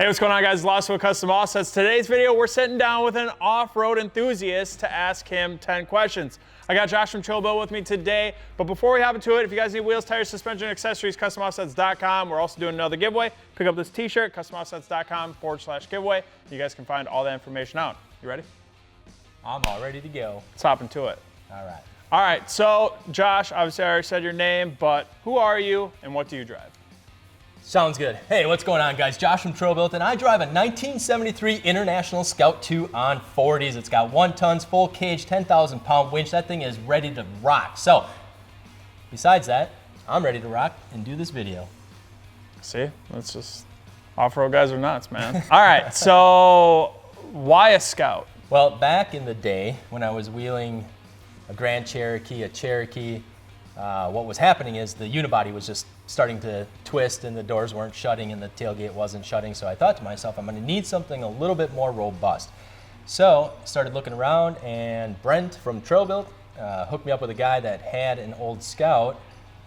what's going on, guys? Lawson with Custom Offsets. Today's video, we're sitting down with an off-road enthusiast to ask him 10 questions. I got Josh from TrailBuilt with me today, but before we hop into it, if you guys need wheels, tires, suspension, accessories, CustomOffsets.com. We're also doing another giveaway. Pick up this t-shirt, CustomOffsets.com/giveaway. You guys can find all that information out. You ready? I'm all ready to go. Let's hop into it. All right. All right, so Josh, obviously I already said your name, but who are you and what do you drive? Sounds good. Hey, what's going on, guys? Josh from TrailBuilt, and I drive a 1973 International Scout 2 on 40s. It's got 1 tons, full cage, 10,000 pound winch. That thing is ready to rock. So, besides that, I'm ready to rock and do this video. See, that's just, off-road guys are nuts, man. All right, so why a Scout? Well, back in the day when I was wheeling a Grand Cherokee, a Cherokee, what was happening is the unibody was just starting to twist and the doors weren't shutting and the tailgate wasn't shutting. So I thought to myself, I'm gonna need something a little bit more robust. So I started looking around, and Brent from TrailBuilt hooked me up with a guy that had an old Scout.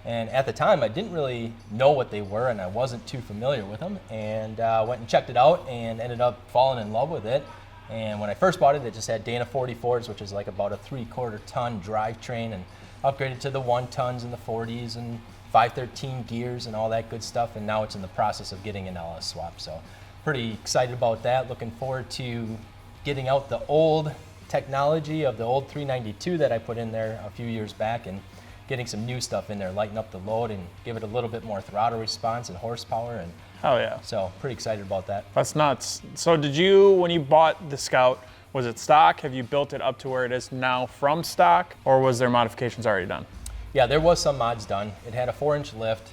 And at the time, I didn't really know what they were and I wasn't too familiar with them, and went and checked it out and ended up falling in love with it. And when I first bought it, it just had Dana 44s, which is like about a 3/4 ton drivetrain, and upgraded to the 1 tons and the 40s and 513 gears and all that good stuff. And now it's in the process of getting an LS swap. So pretty excited about that. Looking forward to getting out the old technology of the old 392 that I put in there a few years back and getting some new stuff in there, lighten up the load and give it a little bit more throttle response and horsepower. And Hell yeah. so pretty excited about that. That's nuts. So did you, when you bought the Scout, was it stock? Have you built it up to where it is now from stock, or was there modifications already done? Yeah, there was some mods done. It had a 4-inch lift,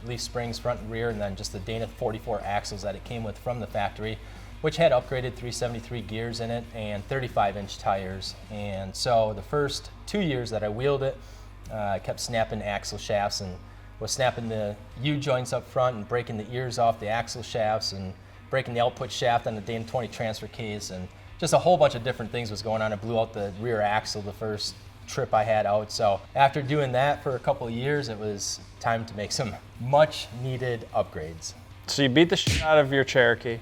leaf springs front and rear, and then just the Dana 44 axles that it came with from the factory, which had upgraded 373 gears in it and 35-inch tires. And so the first 2 years that I wheeled it, I kept snapping axle shafts and was snapping the U-joints up front and breaking the ears off the axle shafts and breaking the output shaft on the Dana 20 transfer case, and just a whole bunch of different things was going on. I blew out the rear axle the first trip I had out. So after doing that for a couple of years, it was time to make some much needed upgrades. So you beat the shit out of your Cherokee,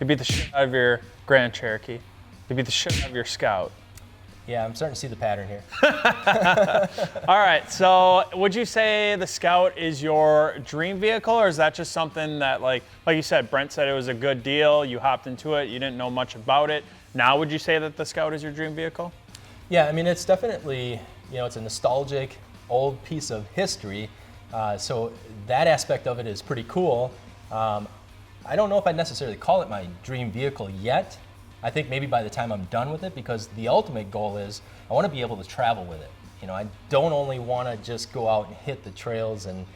you beat the shit out of your Grand Cherokee, you beat the shit out of your Scout. Yeah, I'm starting to see the pattern here. All right, so would you say the Scout is your dream vehicle, or is that just something that, like you said, Brent said it was a good deal, you hopped into it, you didn't know much about it. Now would you say that the Scout is your dream vehicle? Yeah, I mean, it's definitely, it's a nostalgic old piece of history. So that aspect of it is pretty cool. I don't know if I'd necessarily call it my dream vehicle yet. I think maybe by the time I'm done with it, because the ultimate goal is I want to be able to travel with it. I don't only want to just go out and hit the trails and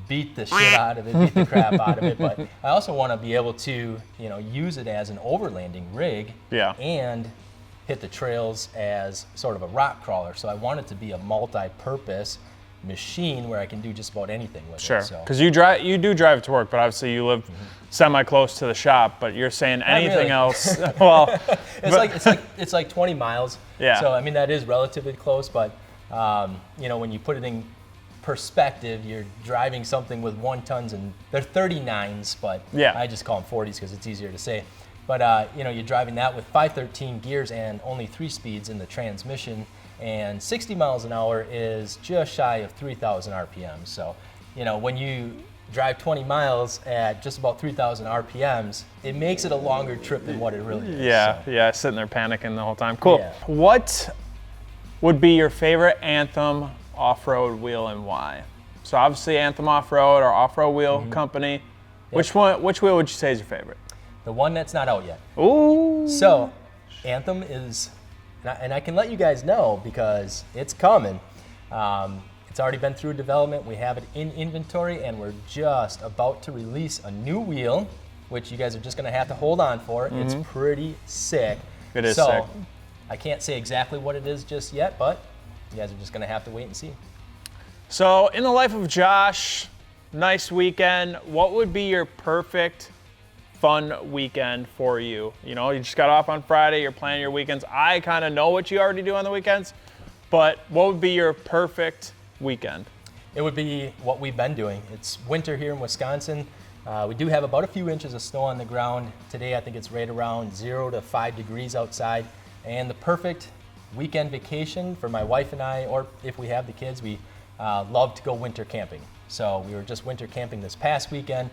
beat the shit out of it, beat the crap out of it, but I also want to be able to, use it as an overlanding rig. Yeah. And hit the trails as sort of a rock crawler. So I want it to be a multi-purpose machine where I can do just about anything with sure. it. Sure, because you do drive it to work, but obviously you live semi-close to the shop, but you're saying anything really. Else. Well, it's like 20 miles. Yeah. So I mean, that is relatively close, but when you put it in perspective, you're driving something with 1 tons, and they're 39s, but yeah. I just call them 40s because it's easier to say. But you're driving that with 513 gears and only 3 speeds in the transmission, and 60 miles an hour is just shy of 3,000 RPMs. So, when you drive 20 miles at just about 3,000 RPMs, it makes it a longer trip than what it really is. Yeah, so. Yeah, sitting there panicking the whole time. Cool. Yeah. What would be your favorite Anthem off-road wheel and why? So obviously Anthem Off-Road, our off-road wheel company. Yep. Which wheel would you say is your favorite? The one that's not out yet. Ooh. So, Anthem is, and I can let you guys know because it's coming. It's already been through development. We have it in inventory, and we're just about to release a new wheel, which you guys are just going to have to hold on for. It's pretty sick. It is sick. I can't say exactly what it is just yet, but you guys are just going to have to wait and see. So, in the life of Josh, nice weekend. What would be your perfect fun weekend for you? You just got off on Friday, you're planning your weekends. I kind of know what you already do on the weekends, but what would be your perfect weekend? It would be what we've been doing. It's winter here in Wisconsin. We do have about a few inches of snow on the ground. Today I think it's right around 0 to 5 degrees outside, and the perfect weekend vacation for my wife and I, or if we have the kids, we love to go winter camping. So we were just winter camping this past weekend,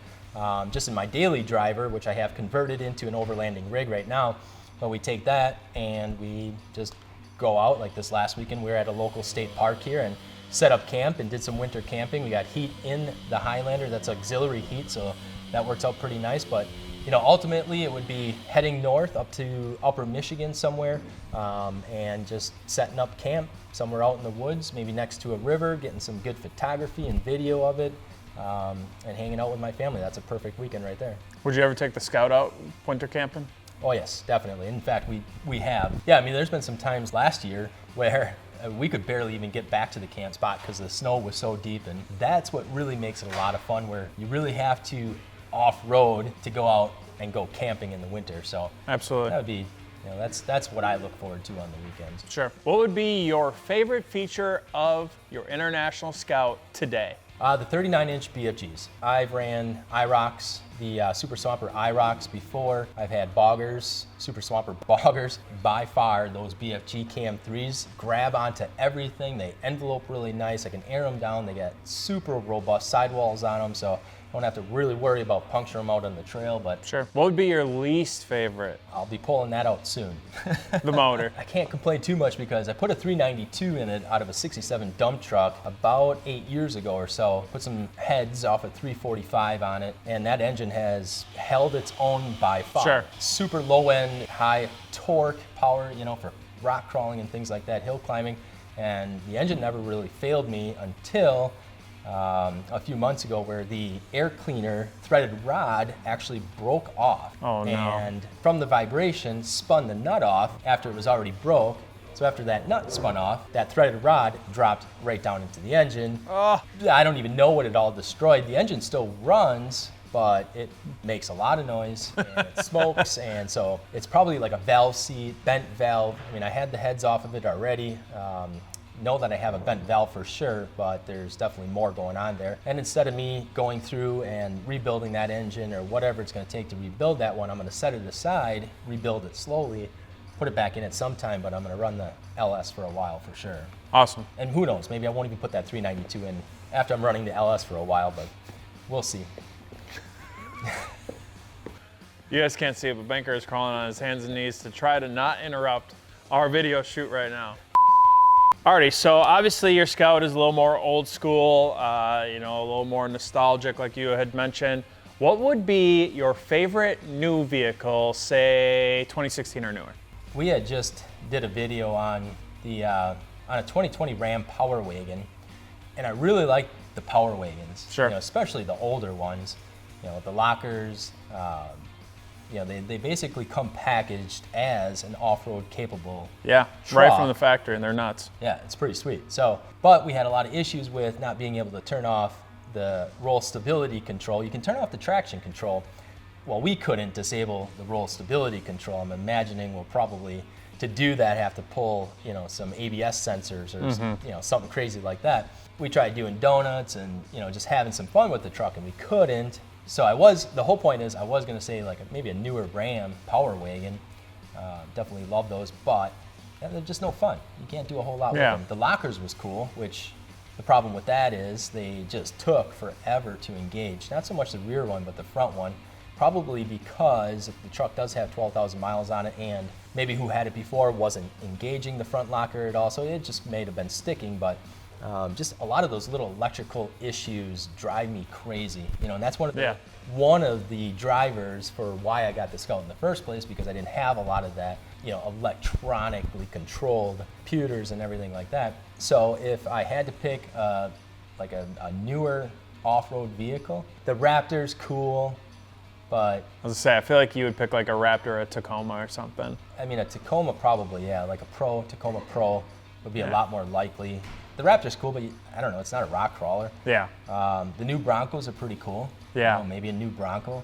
just in my daily driver, which I have converted into an overlanding rig right now. But we take that and we just go out. Like this last weekend, we were at a local state park here and set up camp and did some winter camping. We got heat in the Highlander, that's auxiliary heat, so that works out pretty nice. But ultimately it would be heading north up to upper Michigan somewhere, and just setting up camp somewhere out in the woods, maybe next to a river, getting some good photography and video of it, and hanging out with my family. That's a perfect weekend right there. Would you ever take the Scout out winter camping? Oh yes, definitely. In fact, we have. Yeah, I mean, there's been some times last year where we could barely even get back to the camp spot because the snow was so deep, and that's what really makes it a lot of fun, where you really have to off-road to go out and go camping in the winter. So absolutely, that would be, that's what I look forward to on the weekends. Sure. What would be your favorite feature of your International Scout today? The 39-inch BFGs. I've ran IROCs, the Super Swamper IROCs before. I've had boggers, Super Swamper boggers. By far, those BFG Cam 3s grab onto everything. They envelope really nice. I can air them down. They got super robust sidewalls on them, so I don't have to really worry about puncturing them out on the trail. But sure. What would be your least favorite? I'll be pulling that out soon. The motor. I can't complain too much because I put a 392 in it out of a 67 dump truck about 8 years ago or so. Put some heads off a 345 on it, and that engine has held its own by far. Sure. Super low end, high torque power, for rock crawling and things like that, hill climbing. And the engine never really failed me until a few months ago, where the air cleaner threaded rod actually broke off. Oh no. And from the vibration, spun the nut off after it was already broke. So after that nut spun off, that threaded rod dropped right down into the engine. Oh. I don't even know what it all destroyed. The engine still runs, but it makes a lot of noise and it smokes, and so it's probably like a valve seat, bent valve. I mean, I had the heads off of it already. Know that I have a bent valve for sure, but there's definitely more going on there. And instead of me going through and rebuilding that engine or whatever it's going to take to rebuild that one, I'm going to set it aside, rebuild it slowly, put it back in at some time, but I'm going to run the LS for a while for sure. Awesome. And who knows, maybe I won't even put that 392 in after I'm running the LS for a while, but we'll see. You guys can't see it, but Banker is crawling on his hands and knees to try to not interrupt our video shoot right now. Alrighty, so obviously your Scout is a little more old school, a little more nostalgic like you had mentioned. What would be your favorite new vehicle, say 2016 or newer? We had just did a video on a 2020 Ram Power Wagon, and I really like the Power Wagons. Sure. Especially the older ones. The lockers. They basically come packaged as an off-road capable Yeah, truck. Right from the factory, and they're nuts. Yeah, it's pretty sweet. So, but we had a lot of issues with not being able to turn off the roll stability control. You can turn off the traction control. Well, we couldn't disable the roll stability control. I'm imagining we'll probably, to do that, have to pull, some ABS sensors or something crazy like that. We tried doing donuts and just having some fun with the truck, and we couldn't. So the whole point is I was going to say maybe a newer Ram Power Wagon. Definitely love those, but they're just no fun. You can't do a whole lot with them. The lockers was cool, which the problem with that is they just took forever to engage. Not so much the rear one, but the front one. Probably because the truck does have 12,000 miles on it, and maybe who had it before wasn't engaging the front locker at all, so it just may have been sticking, but just a lot of those little electrical issues drive me crazy, and that's one of the drivers for why I got the Scout in the first place, because I didn't have a lot of that, electronically controlled computers and everything like that. So if I had to pick a newer off-road vehicle, the Raptor's cool, but I was gonna say, I feel like you would pick like a Raptor or a Tacoma or something. I mean, a Tacoma probably, like a Tacoma Pro would be a lot more likely. The Raptor's cool, but I don't know, it's not a rock crawler. Yeah. The new Broncos are pretty cool. Yeah. Maybe a new Bronco.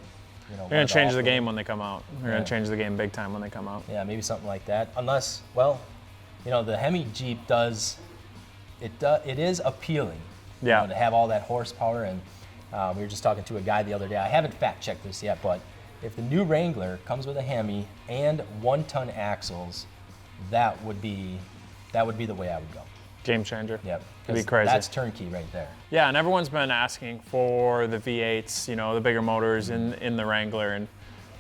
You're gonna change the game when they come out. You're gonna change the game big time when they come out. Yeah, maybe something like that. Unless, the Hemi Jeep it is appealing. Yeah. To have all that horsepower, and We were just talking to a guy the other day. I haven't fact checked this yet, but if the new Wrangler comes with a Hemi and 1-ton axles, that would be the way I would go. Game changer. Yep. It'd be crazy. That's turnkey right there. Yeah, and everyone's been asking for the V8s, you know, the bigger motors in the Wrangler,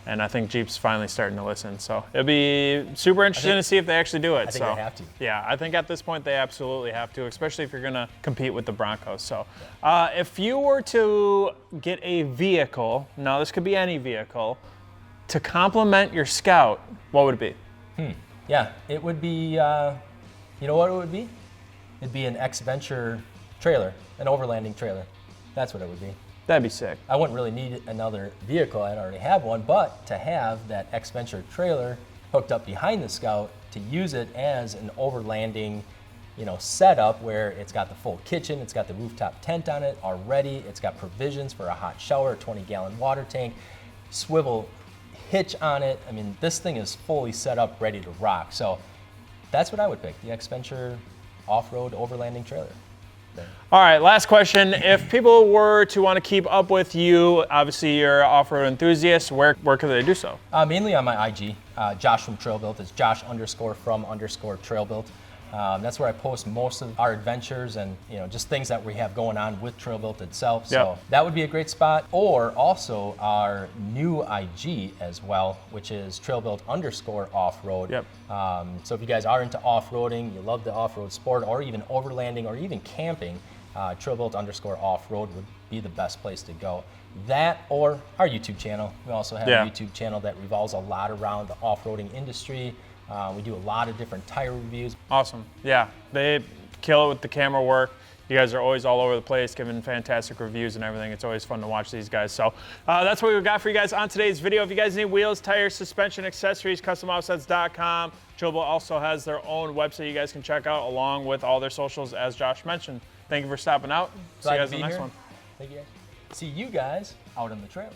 and I think Jeep's finally starting to listen. So it'll be super interesting to see if they actually do it. I think they have to. Yeah, I think at this point they absolutely have to, especially if you're going to compete with the Broncos. So if you were to get a vehicle, now this could be any vehicle, to complement your Scout, what would it be? Yeah, it would be, you know what it would be? It'd be an X-Venture trailer, an overlanding trailer. That's what it would be. That'd be sick. I wouldn't really need another vehicle. I'd already have one, but to have that X-Venture trailer hooked up behind the Scout to use it as an overlanding, you know, setup where it's got the full kitchen, it's got the rooftop tent on it already, it's got provisions for a hot shower, a 20-gallon water tank, swivel hitch on it. I mean, this thing is fully set up, ready to rock. So that's what I would pick, the X-Venture off-road overlanding trailer. All right, last question. If people were to want to keep up with you, obviously you're an off-road enthusiast, where could they do so? Mainly on my IG, Josh from TrailBuilt. It's Josh_from_TrailBuilt. That's where I post most of our adventures and, you know, just things that we have going on with TrailBuilt itself. So that would be a great spot. Or also our new IG as well, which is TrailBuilt_offroad. Yep. So if you guys are into off-roading, you love the off-road sport, or even overlanding, or even camping, TrailBuilt_offroad would be the best place to go. That or our YouTube channel. We also have a YouTube channel that revolves a lot around the off-roading industry. We do a lot of different tire reviews. Awesome. Yeah, they kill it with the camera work. You guys are always all over the place, giving fantastic reviews and everything. It's always fun to watch these guys. So that's what we've got for you guys on today's video. If you guys need wheels, tires, suspension, accessories, customoffsets.com. TrailBuilt also has their own website you guys can check out, along with all their socials, as Josh mentioned. Thank you for stopping out. See you guys in the next one. Thank you guys. See you guys out on the trails.